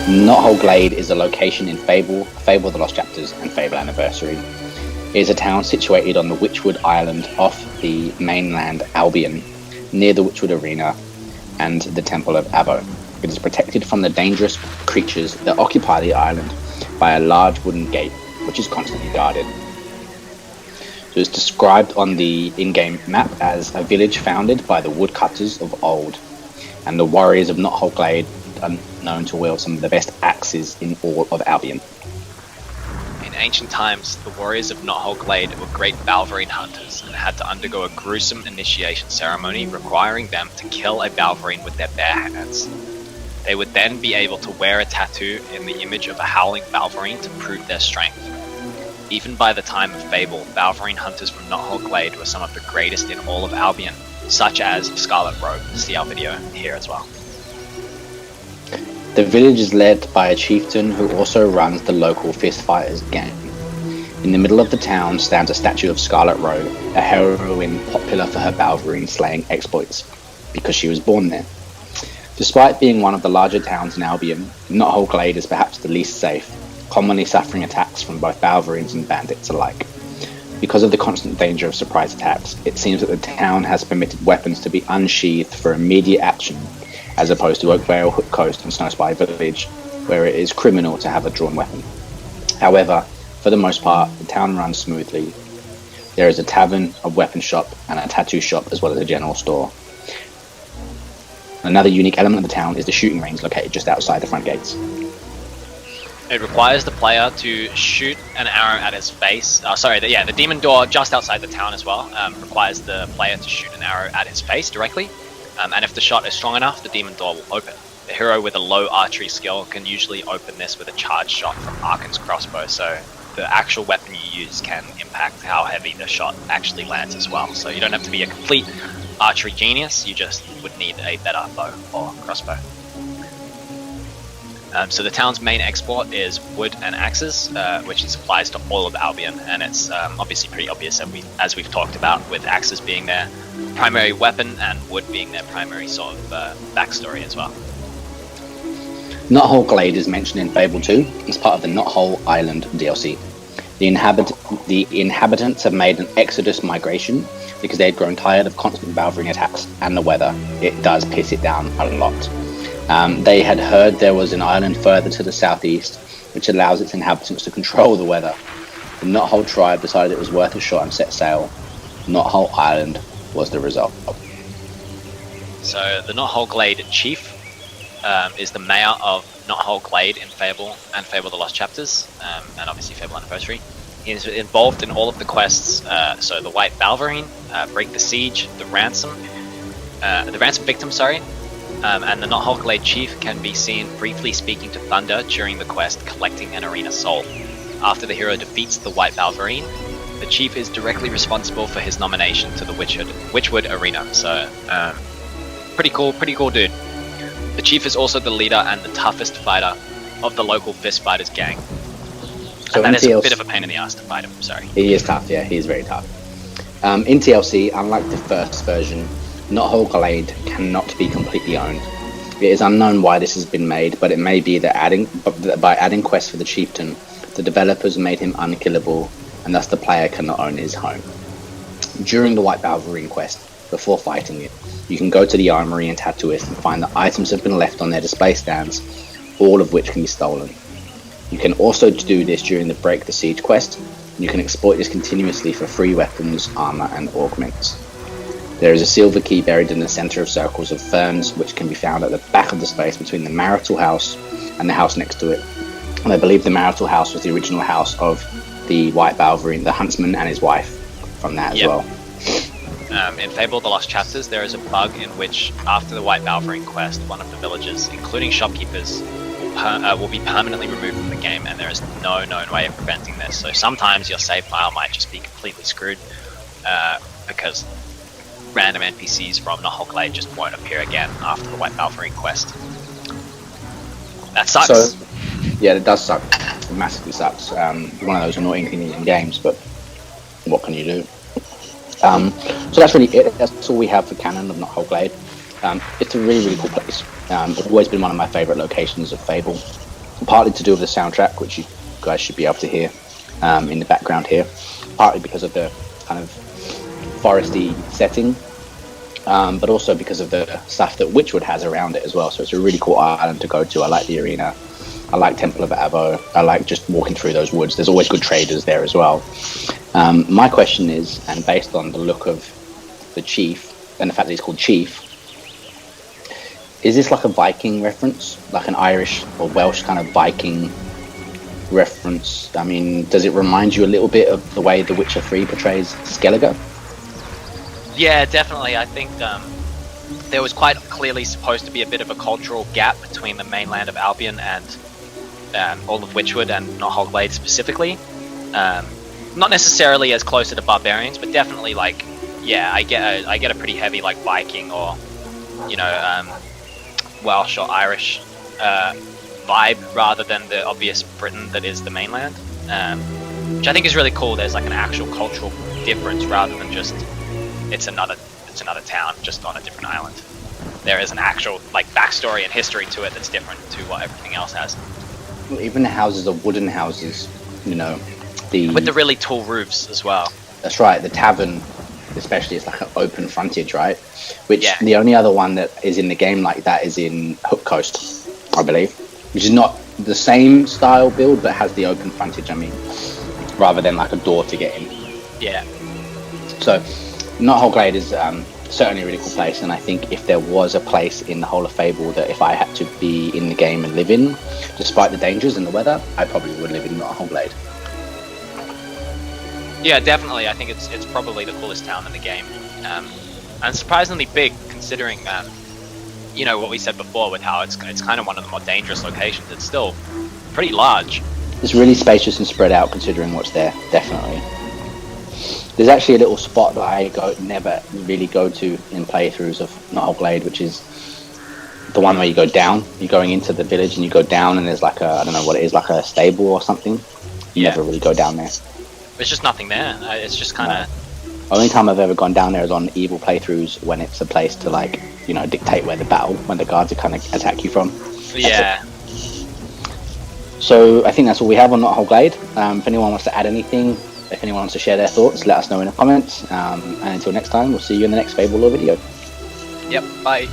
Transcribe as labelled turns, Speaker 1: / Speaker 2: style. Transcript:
Speaker 1: Knothole Glade is a location in Fable, Fable the Lost Chapters, and Fable Anniversary. It is a town situated on the Witchwood Island off the mainland Albion, near the Witchwood Arena and the Temple of Abo. It is protected from the dangerous creatures that occupy the island by a large wooden gate, which is constantly guarded. So it's described on the in-game map as a village founded by the woodcutters of old, and the warriors of Knothole Glade are known to wield some of the best axes in all of Albion.
Speaker 2: In ancient times, the warriors of Knothole Glade were great Balverine hunters and had to undergo a gruesome initiation ceremony requiring them to kill a Balverine with their bare hands. They would then be able to wear a tattoo in the image of a howling Balverine to prove their strength. Even by the time of Fable, Balverine hunters from Knothole Glade were some of the greatest in all of Albion, such as Scarlet Robe. See our video here as well.
Speaker 1: The village is led by a chieftain who also runs the local fistfighters gang. In the middle of the town stands a statue of Scarlet Robe, a heroine popular for her Balverine slaying exploits, because she was born there. Despite being one of the larger towns in Albion, Knothole Glade is perhaps the least safe, commonly suffering attacks from both Balverines and bandits alike. Because of the constant danger of surprise attacks, it seems that the town has permitted weapons to be unsheathed for immediate action, as opposed to Oakvale, Hook Coast and Snowspire Village, where it is criminal to have a drawn weapon. However, for the most part, the town runs smoothly. There is a tavern, a weapon shop, and a tattoo shop, as well as a general store. Another unique element of the town is the shooting range located just outside the front gates.
Speaker 2: It requires the player to shoot an arrow at his face. The demon door just outside the town as well requires the player to shoot an arrow at his face directly. And if the shot is strong enough, the demon door will open. The hero with a low archery skill can usually open this with a charged shot from Arkan's crossbow, so the actual weapon you use can impact how heavy the shot actually lands as well. So you don't have to be a complete archery genius, you just would need a better bow or crossbow. So the town's main export is wood and axes, which it supplies to all of Albion, and it's obviously pretty obvious that as we've talked about, with axes being their primary weapon and wood being their primary sort of backstory as well.
Speaker 1: Knothole Glade is mentioned in Fable 2 as part of the Knothole Island DLC. The inhabitants have made an exodus migration because they had grown tired of constant Balverine attacks and the weather. It does piss it down a lot. They had heard there was an island further to the southeast, which allows its inhabitants to control the weather. The Knothole tribe decided it was worth a shot and set sail. Knothole Island was the result.
Speaker 2: So the Knothole Glade chief is the mayor of Knothole Glade in Fable and Fable the Lost Chapters, and obviously Fable Anniversary. He is involved in all of the quests, so the White Balverine, Break the Siege, the ransom victim, and the Knothole Glade chief can be seen briefly speaking to Thunder during the quest Collecting an Arena Soul. After the hero defeats the White Balverine, the chief is directly responsible for his nomination to the Witchwood Arena, so pretty cool dude. The chief is also the leader and the toughest fighter of the local fist fighters gang.
Speaker 1: So
Speaker 2: and that is a bit of a pain in the ass to fight him, sorry.
Speaker 1: He is tough, yeah, he is very tough. In TLC, unlike the first version, Knothole Glade cannot be completely owned. It is unknown why this has been made, but it may be that by adding quests for the chieftain, the developers made him unkillable, and thus the player cannot own his home. During the White Balverine quest, before fighting it, you can go to the armory and tattooist and find that items have been left on their display stands, all of which can be stolen. You can also do this during the Break the Siege quest, and you can exploit this continuously for free weapons, armor, and augments. There is a silver key buried in the center of circles of ferns, which can be found at the back of the space between the marital house and the house next to it. And I believe the marital house was the original house of the White Balverine, the huntsman and his wife, from that as well.
Speaker 2: In Fable the Lost Chapters, there is a bug in which, after the White Balverine quest, one of the villagers, including shopkeepers, will be permanently removed from the game, and there is no known way of preventing this. So sometimes your save file might just be completely screwed, because random NPCs from Knothole Glade just won't appear again after the White Balverine quest. That sucks.
Speaker 1: So, yeah, it does suck. It massively sucks. One of those annoying things in games, but what can you do? So that's really it. That's all we have for canon of Knothole Glade. It's a really, really cool place. It's always been one of my favourite locations of Fable. partly to do with the soundtrack, which you guys should be able to hear in the background here, partly because of the kind of foresty setting, but also because of the stuff that Witchwood has around it as well. So it's a really cool island to go to. I like the arena. I like Temple of Avo. I like just walking through those woods. There's always good traders there as well. My question is, and based on the look of the chief and the fact that he's called Chief, is this like a Viking reference, like an Irish or Welsh kind of Viking reference? I mean, does it remind you a little bit of the way The Witcher 3 portrays Skellige?
Speaker 2: Yeah, definitely. I think there was quite clearly supposed to be a bit of a cultural gap between the mainland of Albion and all of Witchwood and Knothole Glade specifically. Not necessarily as close to the barbarians, but definitely like, yeah, I get a pretty heavy like Viking or Welsh or Irish vibe rather than the obvious Britain that is the mainland, which I think is really cool. There's like an actual cultural difference rather than just it's another town just on a different island. There is an actual like backstory and history to it that's different to what everything else has.
Speaker 1: Well, even the houses are wooden houses, with
Speaker 2: the really tall roofs as well.
Speaker 1: That's right. The tavern, especially, is like an open frontage, right? Which the only other one that is in the game like that is in Hook Coast, I believe, which is not the same style build, but has the open frontage. I mean, rather than like a door to get in.
Speaker 2: Yeah.
Speaker 1: So, Knothole Glade is certainly a really cool place, and I think if there was a place in the whole of Fable that if I had to be in the game and live in, despite the dangers and the weather, I probably would live in Knothole Glade.
Speaker 2: Yeah, definitely. I think it's probably the coolest town in the game, and surprisingly big considering what we said before with how it's kind of one of the more dangerous locations. It's still pretty large.
Speaker 1: It's really spacious and spread out considering what's there. Definitely. There's actually a little spot that I never really go to in playthroughs of Knothole Glade, which is the one where you go down. You're going into the village and you go down, and there's like I don't know what it is, like a stable or something. You never really go down there.
Speaker 2: There's just nothing there. It's just kind of...
Speaker 1: Only time I've ever gone down there is on evil playthroughs when it's a place to dictate where the guards are kind of attack you from.
Speaker 2: Yeah.
Speaker 1: So I think that's all we have on Knothole Glade. If anyone wants to add anything, if anyone wants to share their thoughts, let us know in the comments. And until next time, we'll see you in the next Fable Lore video.
Speaker 2: Yep, bye.